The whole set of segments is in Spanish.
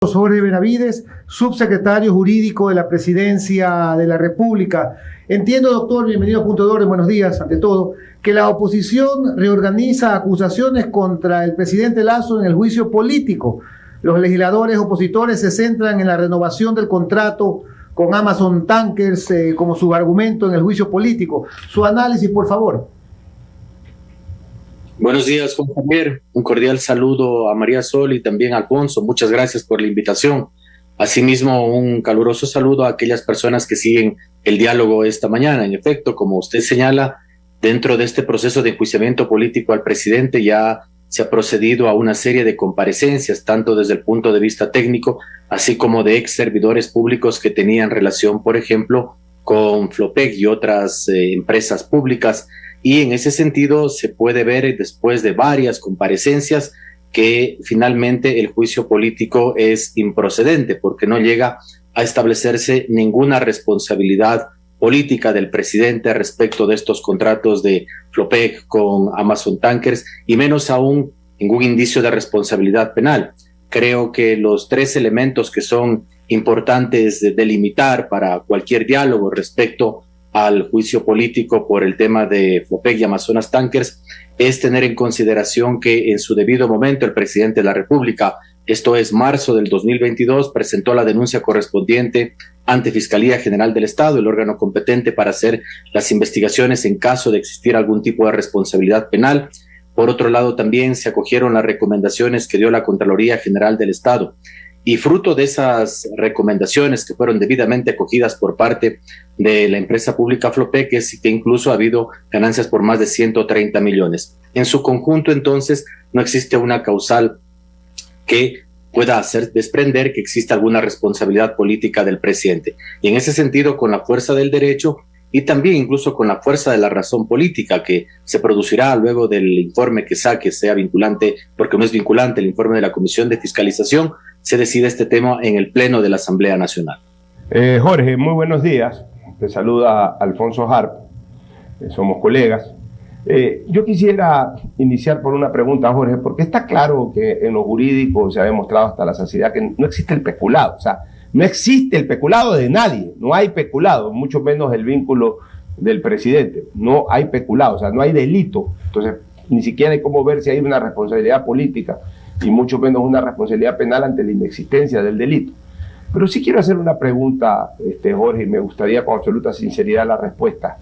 Jorge Benavides, subsecretario jurídico de la Presidencia de la República. Entiendo, doctor, bienvenido a Punto de Orden, buenos días, ante todo, que la oposición reorganiza acusaciones contra el presidente Lasso en el juicio político. Los legisladores opositores se centran en la renovación del contrato con Amazon Tankers como subargumento en el juicio político. Su análisis, por favor. Buenos días, Juan Javier. Un cordial saludo a María Sol y también a Alfonso. Muchas gracias por la invitación. Asimismo, un caluroso saludo a aquellas personas que siguen el diálogo esta mañana. En efecto, como usted señala, dentro de este proceso de enjuiciamiento político al presidente ya se ha procedido a una serie de comparecencias, tanto desde el punto de vista técnico, así como de ex servidores públicos que tenían relación, por ejemplo, con Flopec y otras empresas públicas. Y en ese sentido se puede ver después de varias comparecencias que finalmente el juicio político es improcedente porque no llega a establecerse ninguna responsabilidad política del presidente respecto de estos contratos de Flopec con Amazon Tankers y menos aún ningún indicio de responsabilidad penal. Creo que los tres elementos que son importantes de delimitar para cualquier diálogo respecto al juicio político por el tema de Flopec y Amazonas Tankers es tener en consideración que en su debido momento el presidente de la República, esto es marzo del 2022, presentó la denuncia correspondiente ante Fiscalía General del Estado, el órgano competente para hacer las investigaciones en caso de existir algún tipo de responsabilidad penal. Por otro lado, también se acogieron las recomendaciones que dio la Contraloría General del Estado. Y fruto de esas recomendaciones que fueron debidamente acogidas por parte de la empresa pública Flopec es que incluso ha habido ganancias por más de 130 millones. En su conjunto, entonces, no existe una causal que pueda hacer desprender que exista alguna responsabilidad política del presidente. Y en ese sentido, con la fuerza del derecho y también incluso con la fuerza de la razón política que se producirá luego del informe que saque, sea vinculante, porque no es vinculante el informe de la Comisión de Fiscalización, se decide este tema en el Pleno de la Asamblea Nacional. Jorge, muy buenos días. Te saluda Alfonso Harp. Somos colegas. Yo quisiera iniciar por una pregunta, Jorge, porque está claro que en lo jurídico se ha demostrado hasta la saciedad que no existe el peculado. O sea, no existe el peculado de nadie. No hay peculado, mucho menos el vínculo del presidente. No hay peculado, o sea, no hay delito. Entonces, ni siquiera hay cómo ver si hay una responsabilidad política y mucho menos una responsabilidad penal ante la inexistencia del delito. Pero sí quiero hacer una pregunta, Jorge, y me gustaría con absoluta sinceridad la respuesta.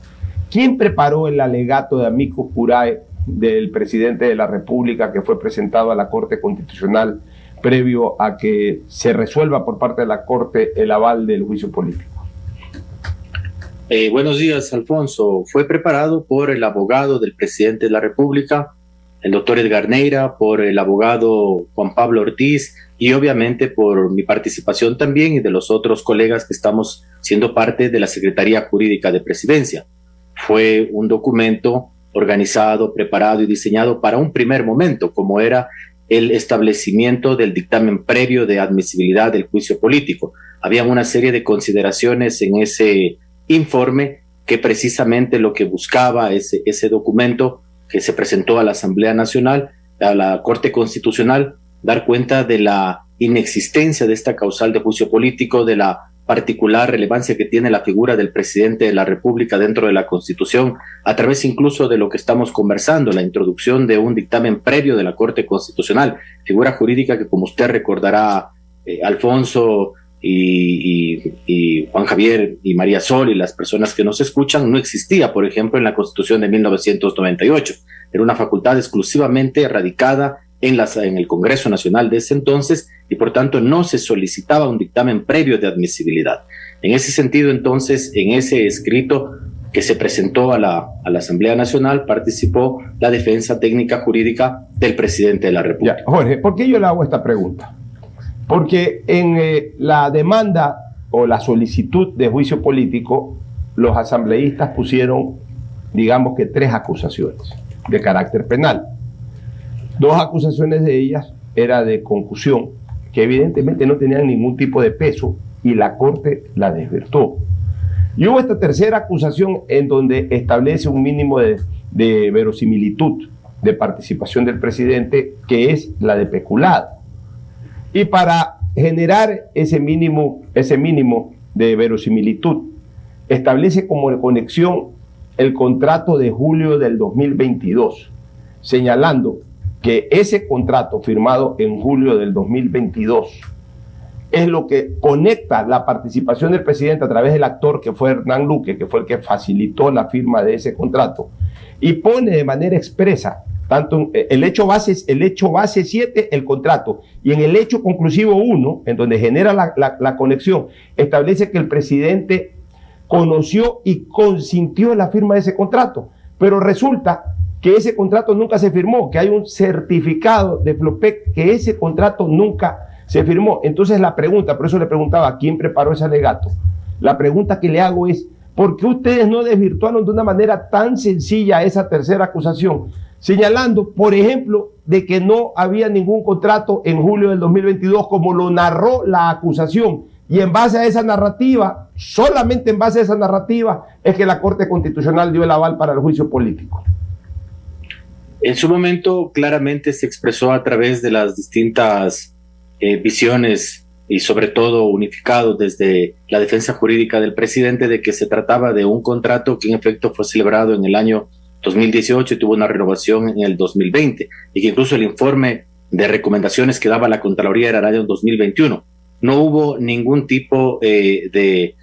¿Quién preparó el alegato de amicus curiae del presidente de la República que fue presentado a la Corte Constitucional previo a que se resuelva por parte de la Corte el aval del juicio político? Buenos días, Alfonso. Fue preparado por el abogado del presidente de la República, el doctor Edgar Neira, por el abogado Juan Pablo Ortiz y obviamente por mi participación también y de los otros colegas que estamos siendo parte de la Secretaría Jurídica de Presidencia. Fue un documento organizado, preparado y diseñado para un primer momento, como era el establecimiento del dictamen previo de admisibilidad del juicio político. Había una serie de consideraciones en ese informe que precisamente lo que buscaba ese documento que se presentó a la Asamblea Nacional, a la Corte Constitucional, dar cuenta de la inexistencia de esta causal de juicio político, de la particular relevancia que tiene la figura del presidente de la República dentro de la Constitución, a través incluso de lo que estamos conversando, la introducción de un dictamen previo de la Corte Constitucional, figura jurídica que, como usted recordará, Alfonso y Juan Javier y María Sol y las personas que nos escuchan, no existía, por ejemplo, en la Constitución de 1998. Era una facultad exclusivamente radicada en el Congreso Nacional de ese entonces y por tanto no se solicitaba un dictamen previo de admisibilidad. En ese sentido, entonces, en ese escrito que se presentó a la Asamblea Nacional participó la defensa técnica jurídica del presidente de la República. Ya, Jorge, ¿por qué yo le hago esta pregunta? Porque en la demanda o la solicitud de juicio político, los asambleístas pusieron, digamos que 3 acusaciones de carácter penal. 2 acusaciones de ellas era de concusión, que evidentemente no tenían ningún tipo de peso y la Corte la desvirtuó. Y hubo esta tercera acusación en donde establece un mínimo de verosimilitud de participación del presidente, que es la de peculado. Y para generar ese mínimo de verosimilitud, establece como conexión el contrato de julio del 2022, señalando que ese contrato firmado en julio del 2022 es lo que conecta la participación del presidente a través del actor que fue Hernán Luque, que fue el que facilitó la firma de ese contrato, y pone de manera expresa, tanto en el hecho base 7, el contrato, y en el hecho conclusivo 1, en donde genera la conexión, establece que el presidente conoció y consintió la firma de ese contrato, pero resulta que ese contrato nunca se firmó, que hay un certificado de Flopec que ese contrato nunca se firmó. Entonces la pregunta, por eso le preguntaba quién preparó ese alegato, la pregunta que le hago es, ¿por qué ustedes no desvirtuaron de una manera tan sencilla esa tercera acusación, señalando, por ejemplo, de que no había ningún contrato en julio del 2022 como lo narró la acusación? Y en base a esa narrativa, solamente en base a esa narrativa, es que la Corte Constitucional dio el aval para el juicio político. En su momento, claramente se expresó a través de las distintas visiones y sobre todo unificado desde la defensa jurídica del presidente de que se trataba de un contrato que en efecto fue celebrado en el año 2018 y tuvo una renovación en el 2020 y que incluso el informe de recomendaciones que daba la Contraloría era el año 2021. No hubo ningún tipo de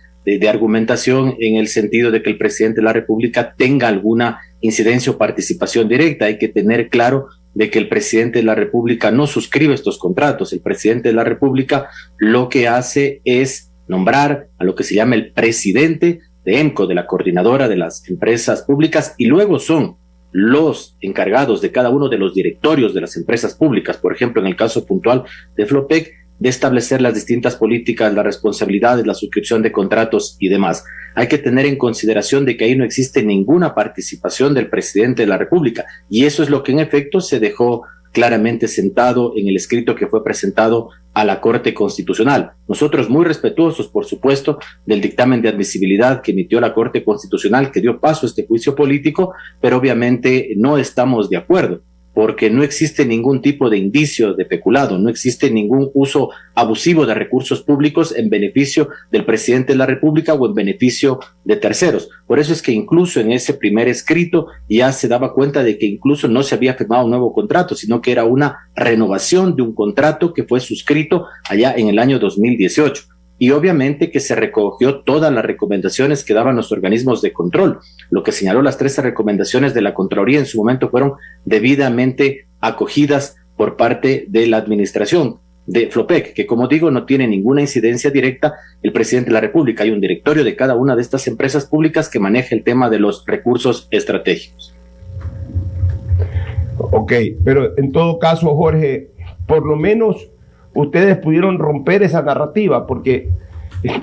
argumentación en el sentido de que el presidente de la República tenga alguna incidencia o participación directa. Hay que tener claro de que el presidente de la República no suscribe estos contratos. El presidente de la República lo que hace es nombrar a lo que se llama el presidente de EMCO, de la coordinadora de las empresas públicas, y luego son los encargados de cada uno de los directorios de las empresas públicas, por ejemplo, en el caso puntual de Flopec, de establecer las distintas políticas, las responsabilidades, la suscripción de contratos y demás. Hay que tener en consideración de que ahí no existe ninguna participación del presidente de la República, y eso es lo que en efecto se dejó claramente sentado en el escrito que fue presentado a la Corte Constitucional. Nosotros muy respetuosos, por supuesto, del dictamen de admisibilidad que emitió la Corte Constitucional, que dio paso a este juicio político, pero obviamente no estamos de acuerdo, porque no existe ningún tipo de indicio de peculado, no existe ningún uso abusivo de recursos públicos en beneficio del presidente de la República o en beneficio de terceros. Por eso es que incluso en ese primer escrito ya se daba cuenta de que incluso no se había firmado un nuevo contrato, sino que era una renovación de un contrato que fue suscrito allá en el año 2018. Y obviamente que se recogió todas las recomendaciones que daban los organismos de control. Lo que señaló las 13 recomendaciones de la Contraloría en su momento fueron debidamente acogidas por parte de la administración de Flopec, que como digo no tiene ninguna incidencia directa el presidente de la República. Hay un directorio de cada una de estas empresas públicas que maneja el tema de los recursos estratégicos. Ok, pero en todo caso, Jorge, por lo menos ustedes pudieron romper esa narrativa, porque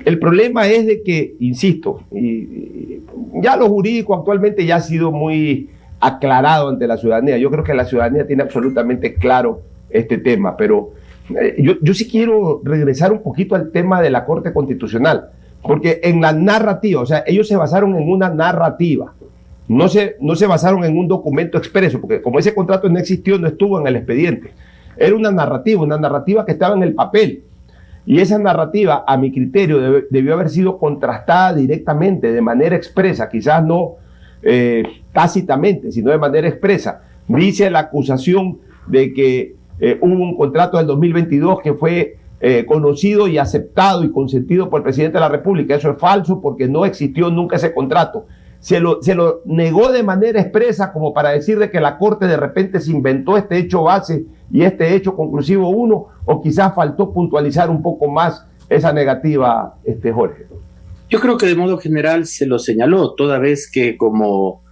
el problema es de que, insisto, y ya lo jurídico actualmente ya ha sido muy aclarado ante la ciudadanía. Yo creo que la ciudadanía tiene absolutamente claro este tema, pero yo sí quiero regresar un poquito al tema de la Corte Constitucional, porque en la narrativa, o sea, ellos se basaron en una narrativa, no se basaron en un documento expreso, porque como ese contrato no existió, no estuvo en el expediente. Era una narrativa que estaba en el papel. Y esa narrativa, a mi criterio, debió haber sido contrastada directamente, de manera expresa, quizás no tácitamente, sino de manera expresa. Dice la acusación de que hubo un contrato del 2022 que fue conocido y aceptado y consentido por el presidente de la República. Eso es falso porque no existió nunca ese contrato. Se lo negó de manera expresa como para decir de que la Corte de repente se inventó este hecho base y este hecho conclusivo 1, o quizás faltó puntualizar un poco más esa negativa, Jorge. Yo creo que de modo general se lo señaló, toda vez que como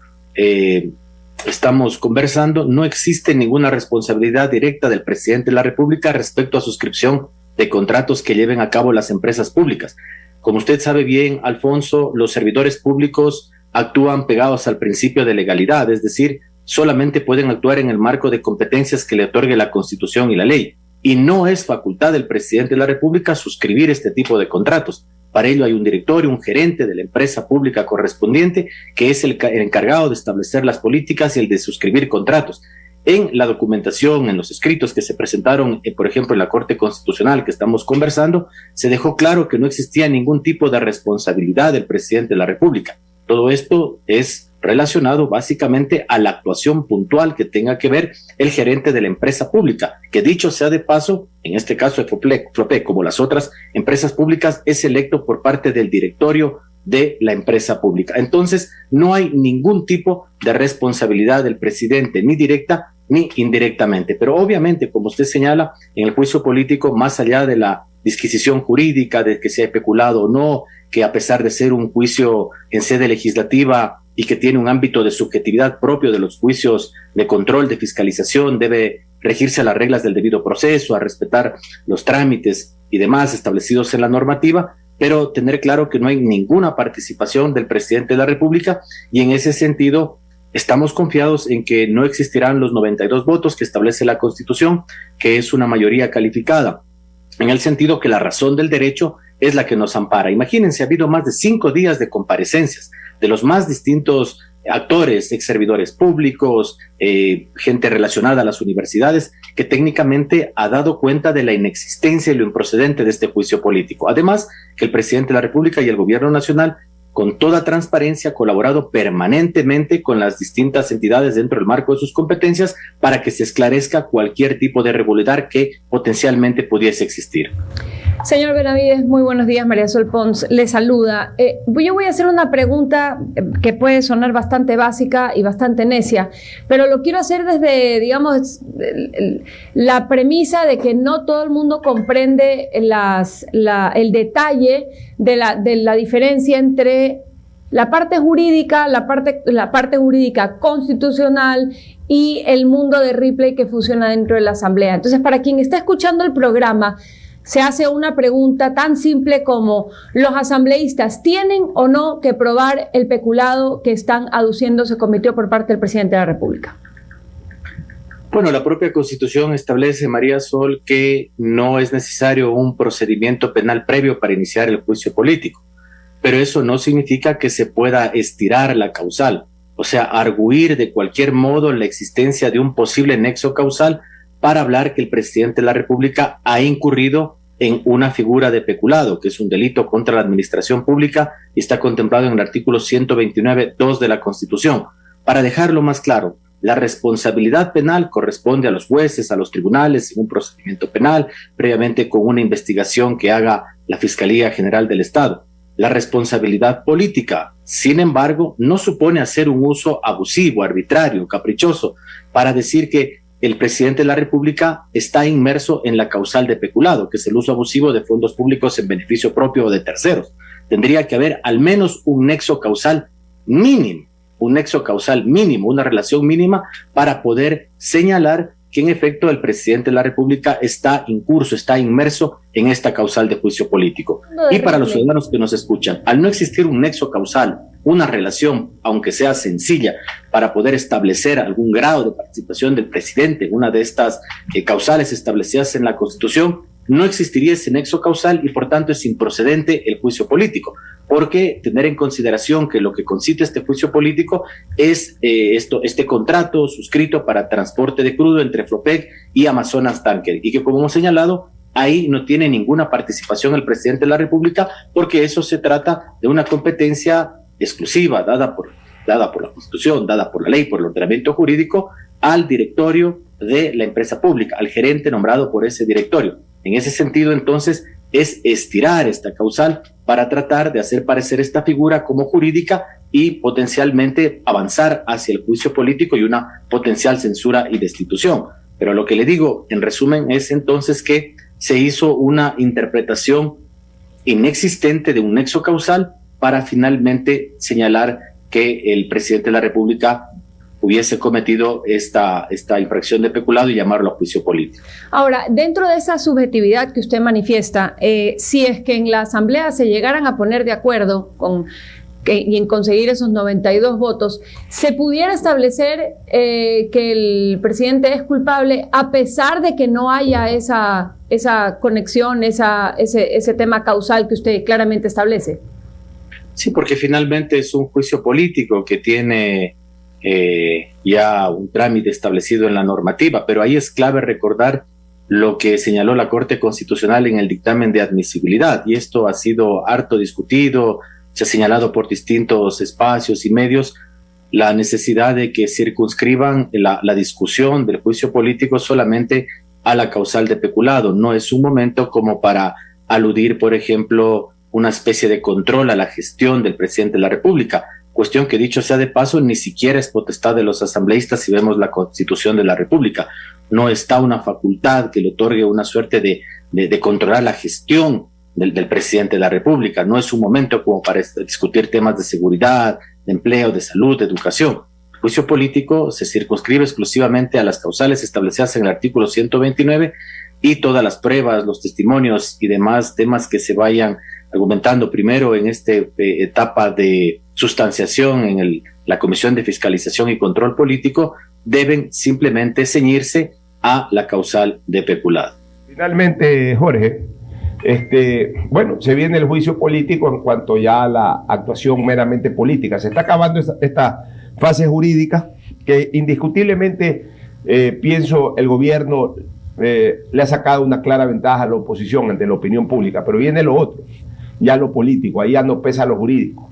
estamos conversando, no existe ninguna responsabilidad directa del presidente de la República respecto a suscripción de contratos que lleven a cabo las empresas públicas. Como usted sabe bien, Alfonso, los servidores públicos actúan pegados al principio de legalidad, es decir, solamente pueden actuar en el marco de competencias que le otorgue la Constitución y la ley, y no es facultad del presidente de la República suscribir este tipo de contratos. Para ello hay un directorio, un gerente de la empresa pública correspondiente, que es el encargado de establecer las políticas y el de suscribir contratos. En la documentación, en los escritos que se presentaron, por ejemplo, en la Corte Constitucional que estamos conversando, se dejó claro que no existía ningún tipo de responsabilidad del presidente de la República. Todo esto es relacionado básicamente a la actuación puntual que tenga que ver el gerente de la empresa pública, que dicho sea de paso, en este caso de Flopec, como las otras empresas públicas, es electo por parte del directorio de la empresa pública. Entonces, no hay ningún tipo de responsabilidad del presidente, ni directa ni indirectamente. Pero obviamente, como usted señala, en el juicio político, más allá de la disquisición jurídica, de que sea peculado o no, que a pesar de ser un juicio en sede legislativa y que tiene un ámbito de subjetividad propio de los juicios de control, de fiscalización, debe regirse a las reglas del debido proceso, a respetar los trámites y demás establecidos en la normativa, pero tener claro que no hay ninguna participación del presidente de la República, y en ese sentido estamos confiados en que no existirán los 92 votos que establece la Constitución, que es una mayoría calificada, en el sentido que la razón del derecho es la que nos ampara. Imagínense, ha habido más de 5 días de comparecencias de los más distintos actores, ex servidores públicos, gente relacionada a las universidades, que técnicamente ha dado cuenta de la inexistencia y lo improcedente de este juicio político. Además, que el presidente de la República y el gobierno nacional, con toda transparencia, ha colaborado permanentemente con las distintas entidades dentro del marco de sus competencias para que se esclarezca cualquier tipo de irregularidad que potencialmente pudiese existir. Señor Benavides, muy buenos días. María Sol Pons le saluda. Yo voy a hacer una pregunta que puede sonar bastante básica y bastante necia, pero lo quiero hacer desde, digamos, la premisa de que no todo el mundo comprende el detalle de la diferencia entre la parte jurídica, la parte jurídica constitucional y el mundo de Ripley que funciona dentro de la Asamblea. Entonces, para quien está escuchando el programa, se hace una pregunta tan simple como: ¿los asambleístas tienen o no que probar el peculado que están aduciendo se cometió por parte del presidente de la República? Bueno, la propia Constitución establece, María Sol, que no es necesario un procedimiento penal previo para iniciar el juicio político, pero eso no significa que se pueda estirar la causal, o sea, arguir de cualquier modo la existencia de un posible nexo causal para hablar que el presidente de la República ha incurrido en una figura de peculado, que es un delito contra la administración pública y está contemplado en el artículo 129.2 de la Constitución. Para dejarlo más claro, la responsabilidad penal corresponde a los jueces, a los tribunales, en un procedimiento penal, previamente con una investigación que haga la Fiscalía General del Estado. La responsabilidad política, sin embargo, no supone hacer un uso abusivo, arbitrario, caprichoso, para decir que el presidente de la República está inmerso en la causal de peculado, que es el uso abusivo de fondos públicos en beneficio propio o de terceros. Tendría que haber al menos un nexo causal mínimo, una relación mínima para poder señalar que en efecto el presidente de la República está incurso, está inmerso en esta causal de juicio político. Y para los ciudadanos que nos escuchan, al no existir un nexo causal, una relación, aunque sea sencilla, para poder establecer algún grado de participación del presidente en una de estas causales establecidas en la Constitución, no existiría ese nexo causal y por tanto es improcedente el juicio político, porque tener en consideración que lo que consiste este juicio político es este contrato suscrito para transporte de crudo entre Flopec y Amazonas Tanker, y que, como hemos señalado, ahí no tiene ninguna participación el presidente de la República, porque eso se trata de una competencia exclusiva dada por la Constitución, dada por la ley, por el ordenamiento jurídico, al directorio de la empresa pública, al gerente nombrado por ese directorio. En ese sentido, entonces, es estirar esta causal para tratar de hacer parecer esta figura como jurídica y potencialmente avanzar hacia el juicio político y una potencial censura y destitución. Pero lo que le digo, en resumen, es entonces que se hizo una interpretación inexistente de un nexo causal para finalmente señalar que el presidente de la República hubiese cometido esta infracción de peculado y llamarlo a juicio político. Ahora, dentro de esa subjetividad que usted manifiesta, si es que en la Asamblea se llegaran a poner de acuerdo y en conseguir esos 92 votos, ¿se pudiera establecer que el presidente es culpable a pesar de que no haya esa conexión, ese tema causal que usted claramente establece? Sí, porque finalmente es un juicio político que tiene ya un trámite establecido en la normativa, pero ahí es clave recordar lo que señaló la Corte Constitucional en el dictamen de admisibilidad, y esto ha sido harto discutido, se ha señalado por distintos espacios y medios la necesidad de que circunscriban la discusión del juicio político solamente a la causal de peculado. No es un momento como para aludir, por ejemplo, una especie de control a la gestión del presidente de la República, cuestión que, dicho sea de paso, ni siquiera es potestad de los asambleístas si vemos la Constitución de la República. No está una facultad que le otorgue una suerte de controlar la gestión del presidente de la República. No es un momento como para discutir temas de seguridad, de empleo, de salud, de educación. El juicio político se circunscribe exclusivamente a las causales establecidas en el artículo 129 y todas las pruebas, los testimonios y demás temas que se vayan argumentando primero en esta etapa de sustanciación en la Comisión de Fiscalización y Control Político deben simplemente ceñirse a la causal de peculado. Finalmente, Jorge, bueno, se viene el juicio político en cuanto ya a la actuación meramente política. Se está acabando esta fase jurídica que indiscutiblemente, pienso, el gobierno le ha sacado una clara ventaja a la oposición ante la opinión pública, pero viene lo otro, ya lo político, ahí ya no pesa lo jurídico.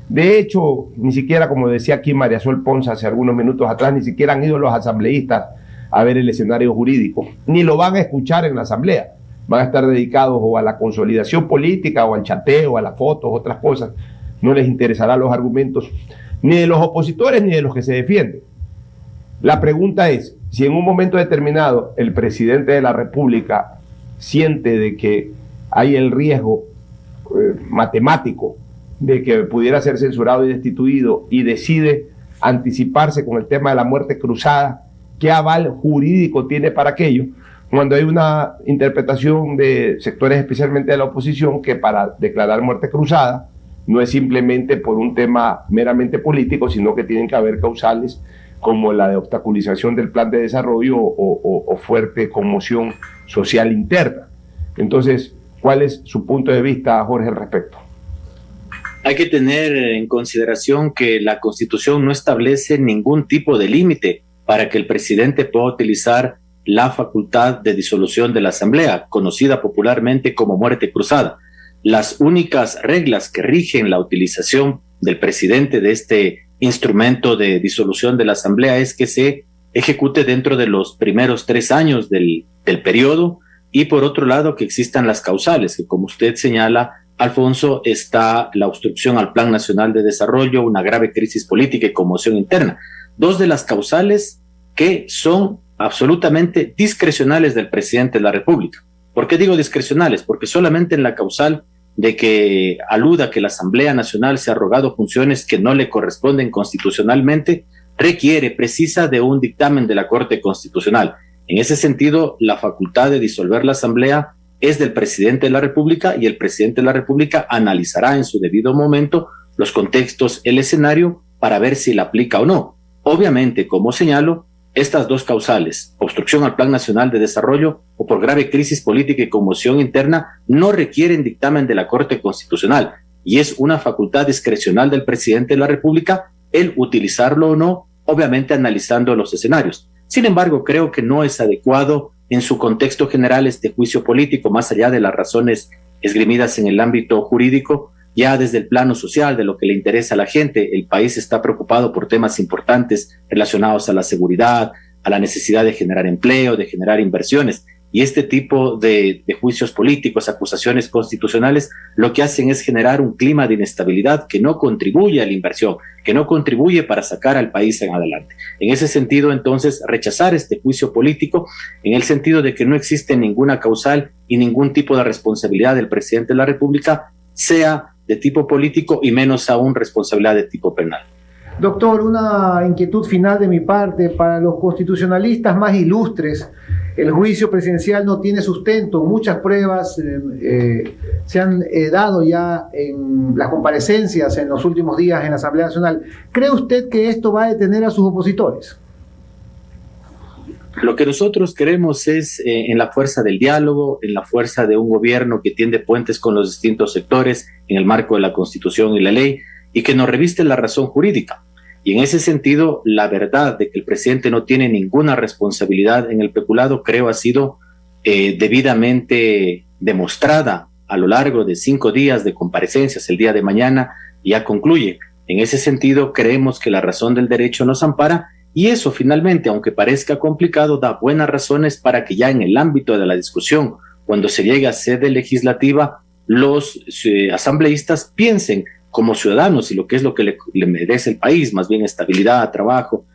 De hecho, ni siquiera, como decía aquí María Sol Pons hace algunos minutos atrás, ni siquiera han ido los asambleístas a ver el escenario jurídico, ni lo van a escuchar en la asamblea. Van a estar dedicados o a la consolidación política o al chateo, a las fotos, otras cosas. No les interesarán los argumentos ni de los opositores ni de los que se defienden. La pregunta es, si en un momento determinado el presidente de la República siente de que hay el riesgo matemático de que pudiera ser censurado y destituido y decide anticiparse con el tema de la muerte cruzada, ¿qué aval jurídico tiene para aquello? Cuando hay una interpretación de sectores especialmente de la oposición que para declarar muerte cruzada no es simplemente por un tema meramente político, sino que tienen que haber causales como la de obstaculización del plan de desarrollo o fuerte conmoción social interna. Entonces, ¿cuál es su punto de vista, Jorge, al respecto? Hay que tener en consideración que la Constitución no establece ningún tipo de límite para que el presidente pueda utilizar la facultad de disolución de la Asamblea, conocida popularmente como muerte cruzada. Las únicas reglas que rigen la utilización del presidente de este instrumento de disolución de la Asamblea es que se ejecute dentro de los primeros 3 años del periodo, y por otro lado que existan las causales, que como usted señala, Alfonso, está la obstrucción al Plan Nacional de Desarrollo, una grave crisis política y conmoción interna. 2 de las causales que son absolutamente discrecionales del presidente de la República. ¿Por qué digo discrecionales? Porque solamente en la causal de que aluda que la Asamblea Nacional se ha arrogado funciones que no le corresponden constitucionalmente, precisa de un dictamen de la Corte Constitucional. En ese sentido, la facultad de disolver la Asamblea es del presidente de la República, y el presidente de la República analizará en su debido momento los contextos, el escenario, para ver si la aplica o no. Obviamente, como señalo, estas 2 causales, obstrucción al Plan Nacional de Desarrollo o por grave crisis política y conmoción interna, no requieren dictamen de la Corte Constitucional, y es una facultad discrecional del presidente de la República el utilizarlo o no, obviamente analizando los escenarios. Sin embargo, creo que no es adecuado en su contexto general este juicio político, más allá de las razones esgrimidas en el ámbito jurídico, ya desde el plano social, de lo que le interesa a la gente. El país está preocupado por temas importantes relacionados a la seguridad, a la necesidad de generar empleo, de generar inversiones, y este tipo de juicios políticos, acusaciones constitucionales, lo que hacen es generar un clima de inestabilidad que no contribuye a la inversión, que no contribuye para sacar al país en adelante. En ese sentido, entonces, rechazar este juicio político, en el sentido de que no existe ninguna causal y ningún tipo de responsabilidad del presidente de la República, sea de tipo político y menos aún responsabilidad de tipo penal. Doctor, una inquietud final de mi parte. Para los constitucionalistas más ilustres, el juicio presidencial no tiene sustento. Muchas pruebas se han dado ya en las comparecencias en los últimos días en la Asamblea Nacional. ¿Cree usted que esto va a detener a sus opositores? Lo que nosotros queremos es en la fuerza del diálogo, en la fuerza de un gobierno que tiende puentes con los distintos sectores en el marco de la Constitución y la ley, y que nos reviste la razón jurídica. Y en ese sentido, la verdad de que el presidente no tiene ninguna responsabilidad en el peculado, creo, ha sido debidamente demostrada a lo largo de 5 días de comparecencias. El día de mañana ya concluye. En ese sentido, creemos que la razón del derecho nos ampara, y eso finalmente, aunque parezca complicado, da buenas razones para que ya en el ámbito de la discusión, cuando se llegue a sede legislativa, los asambleístas piensen como ciudadanos y lo que es lo que le merece el país, más bien estabilidad, trabajo,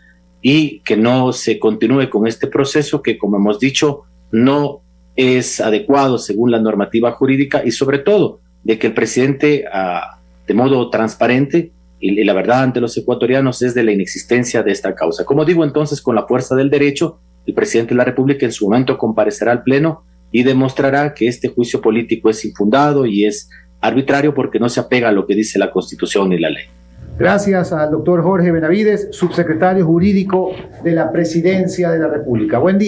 y que no se continúe con este proceso que, como hemos dicho, no es adecuado según la normativa jurídica, y sobre todo de que el presidente de modo transparente y la verdad ante los ecuatorianos es de la inexistencia de esta causa. Como digo, entonces, con la fuerza del derecho, el presidente de la República en su momento comparecerá al Pleno y demostrará que este juicio político es infundado y es arbitrario porque no se apega a lo que dice la Constitución ni la ley. Gracias al doctor Jorge Benavides, subsecretario jurídico de la Presidencia de la República. Buen día.